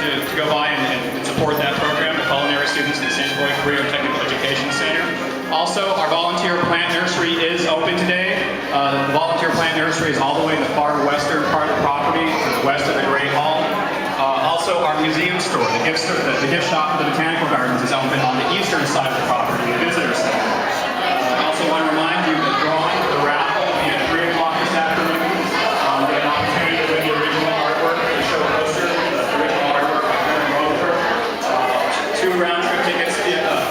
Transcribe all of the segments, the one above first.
to go by and support that program, the culinary students in the St. Croix Career and Technical Education Center. Also, our volunteer plant nursery is open today. The volunteer plant nursery is all the way in the far western part of the property, to the west of the Great Hall. Also, our museum store, the gift shop for the Botanical Gardens, is open on the eastern side of the property, the visitor center. I also want to remind you that drawing for the raffle will be at 3 o'clock this afternoon. We have an opportunity to win the original artwork, the show poster, the original artwork by Karen Rover. 2 round-trip tickets,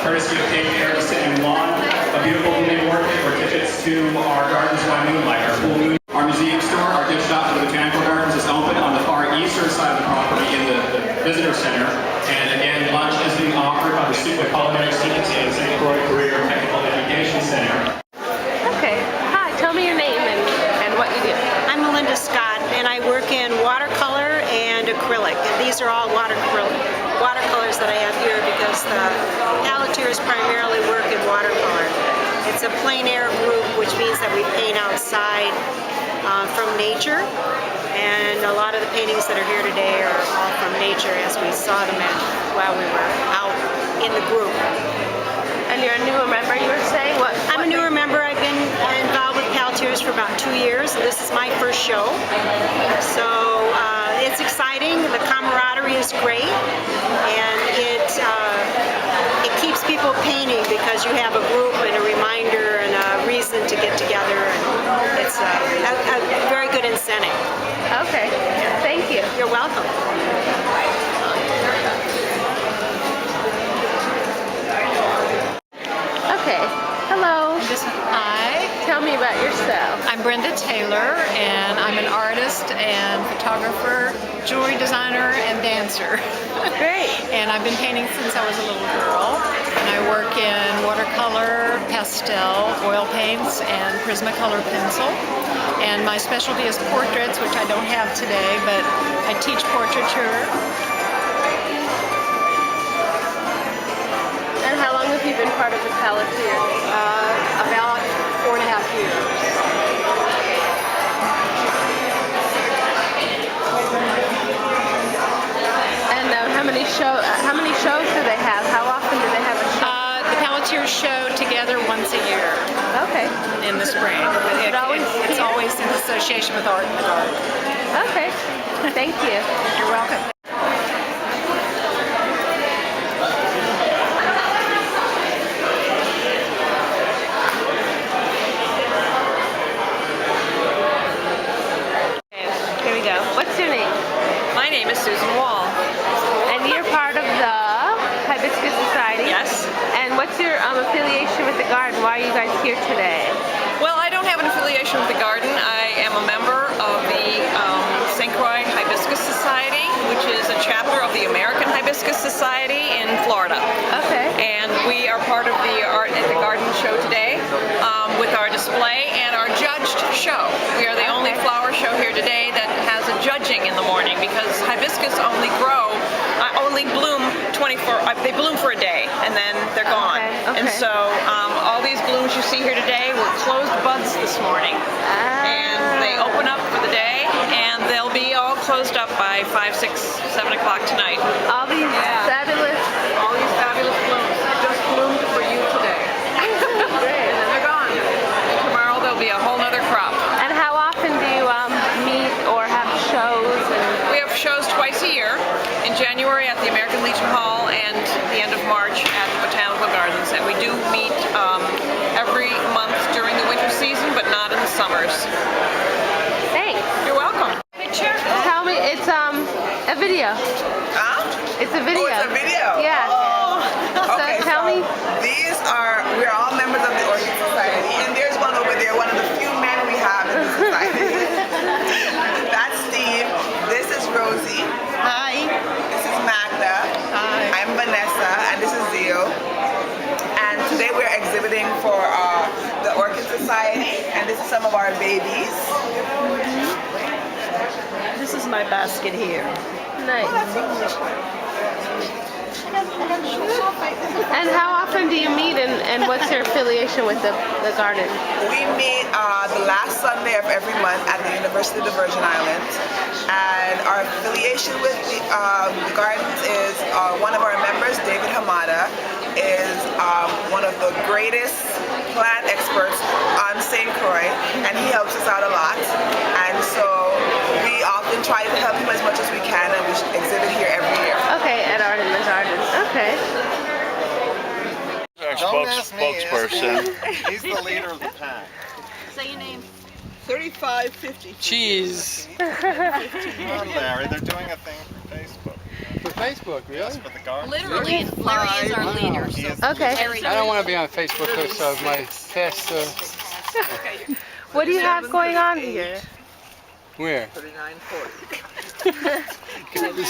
courtesy of Kate Air to Sit and Lawn, a beautiful evening orchid, or tickets to our Gardens by Moonlight, our full moon. Our museum store, our gift shop for the Botanical Gardens, is open on the far eastern side of the property in the visitor center. And again, lunch is being offered by the culinary students in the St. Croix Career and Technical Education Center. Okay. Hi, tell me your name and what you do. I'm Melinda Scott, and I work in watercolor and acrylic. And these are all watercolors that I have here because the Palletteers primarily work in watercolor. It's a plein air group, which means that we paint outside from nature. And a lot of the paintings that are here today are all from nature as we saw them while we were out in the group. And you're a newer member, you were saying? I'm a newer member. I've been involved with Palletteers for about 2 years. This is my first show. So it's exciting. The camaraderie is great. And it keeps people painting because you have a group and a reminder and a reason to get together. And it's a very good incentive. Okay. Thank you. You're welcome. Okay. Hello. Hi, Tell me about yourself. I'm Brenda Taylor, and I'm an artist and photographer, jewelry designer, and dancer. Great. And I've been painting since I was a little girl. And I work in watercolor, pastel, oil paints, and Prismacolor pencil. And my specialty is portraits, which I don't have today, but I teach portraiture. And how long have you been part of the Palletteers? About 4.5 years. And how many shows do they have? How often do they have a show? The Palletteers show together once a year Okay. in the spring. It's always in association with Art in the Garden. Okay. Thank you. You're welcome. Here we go. What's your name? My name is Susan Wall. And you're part of the Hibiscus Society? Yes. And what's your affiliation with the garden? Why are you guys here today? Well, I don't have an affiliation with the garden. I am a member of the St. Croix Hibiscus Society, which is a chapter of the American Hibiscus Society in Florida. Okay. And we are part of the Art at the Garden show today with our display and our judged show. We are the only flower show here today that has a judging in the morning because hibiscus only bloom 24, they bloom for a day and then they're gone. Okay. And so all these blooms you see here today were closed buds this morning. And they open up for the day and they'll be all closed up by 5, 6, 7 o'clock tonight. All these fabulous blooms just bloomed for you today. Great. And then they're gone. And tomorrow there'll be a whole nother crop. And how often do you meet or have shows? We have shows twice a year, in January at the American Legion Hall and the end of March at the Botanical Gardens. And we do meet every month during the winter season, but not in the summers. Thanks. You're welcome. Picture? Tell me, it's a video. Huh? It's a video. Oh, it's a video? Yeah. Oh. So Okay, tell me. we're all members of the Orchid Society, and there's one over there, one of the few men we have in the society. That's Steve. This is Rosie. Hi. This is Magda. Hi. I'm Vanessa, and this is Zio. And today we're exhibiting for the Orchid Society, and this is some of our babies. This is my basket here. Nice. And how often do you meet and what's your affiliation with the garden? We meet the last Sunday of every month at the University of the Virgin Islands. And our affiliation with the gardens is one of our members, David Hamada, is one of the greatest plant experts on St. Croix, and he helps us out a lot. And so we often try to help him as much as we can, and we exhibit here every year. Okay, at Art in the Garden. Okay. Our spokesperson. He's the leader of the pack. Say your name. 3550. Cheese. Come on, Larry. They're doing a thing for Facebook. For Facebook, really? Yes, for the garden. Literally, Larry is our leader. He is Okay. I don't want to be on Facebook because of my past. What do you have going on here? Where? 3940. Is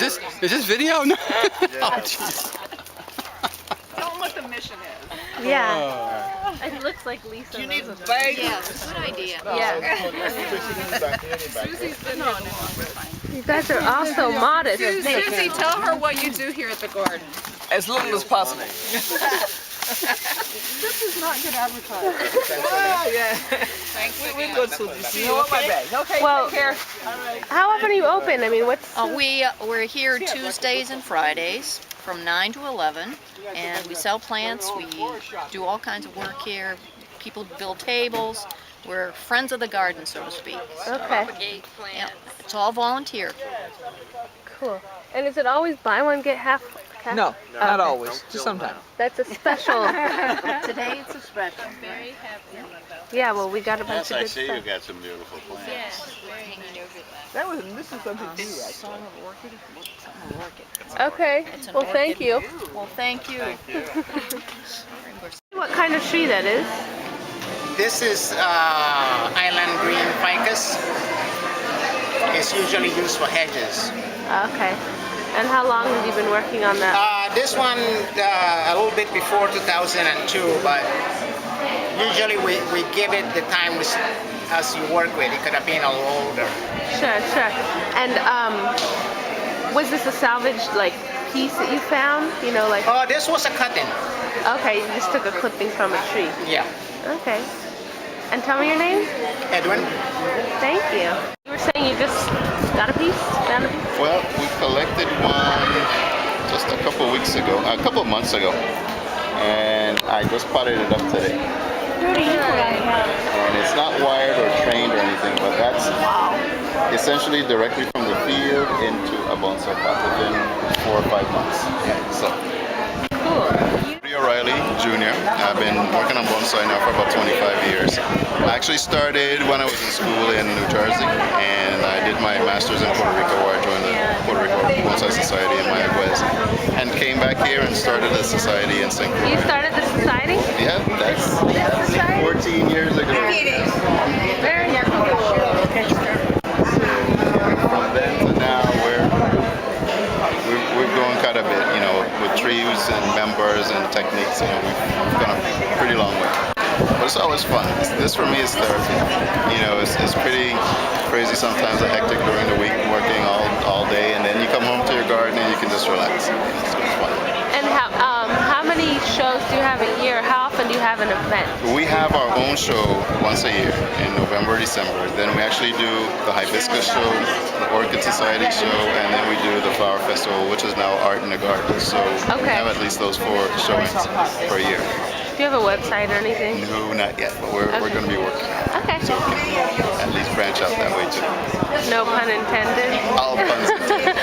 this video? No. Yeah. Oh, jeez. Tell them what the mission is. Yeah. Oh. It looks like Lisa. You need knows it. bags. Yes, good idea. Yeah. Susie's been on it. You guys are all so modest. Susie, tell her what you do here at the garden. As little as possible. Thanks. Good, Susie. You want my bag? Okay, Well, take care. how often are you open? I mean, what's We're here Tuesdays and Fridays from 9 to 11, and we sell plants. We do all kinds of work here. People build tables. We're friends of the garden, so to speak. okay? Yeah, it's all volunteer. Cool. And is it always buy one get half? No, not Okay. always. Just sometimes. That's a special. Today it's a special. Yeah. Well, we got a bunch Yes, of I good see stuff. you got some beautiful plants. This is something new. Song of orchid. Something of orchid. Okay. It's an Well, thank you. Well, thank you. What kind of tree that is? This is island green ficus. It's usually used for hedges. Okay. And how long have you been working on that? This one a little bit before 2002, but usually we give it the time as you work with. It could have been a little older. Sure, sure. And was this a salvaged like piece that you found? You know, like This was a cutting. okay, you just took a clipping from a tree. Yeah. Okay. And tell me your name. Edwin? Thank you. You were saying you just got a piece? Found a piece? Well, we collected one just a couple months ago, and I just potted it up today. And it's not wired or trained or anything, but that's essentially directly from the field into a bonsai pot within 4 or 5 months. So. Cool. O'Reilly Jr. I've been working on bonsai now for about 25 years. I actually started when I was in school in New Jersey, and I did my master's in Puerto Rico where I joined the Puerto Rico Bonsai Society in Mayagüez, and came back here and started a society in St. Croix. You started the society? Yeah, that's Society? 14 years ago. Very cool. From then to now, we've grown quite a bit, with trees and members and techniques. We've gone a pretty long way. But it's always fun. This for me is therapy. It's pretty crazy sometimes, hectic during the week, working all day, and then you come home to your garden and you can just relax. So it's fun. And how many shows do you have a year? How often do you have an event? We have our own show once a year in November, December. Then we actually do the Hibiscus show, the Orchid Society show, and then we do the Flower Festival, which is now Art in the Garden. So we have at least those 4 showings per year. Do you have a website or anything? No, not yet, but we're going to be working on it. Okay. So we can at least branch out that way too. No pun intended. All puns intended.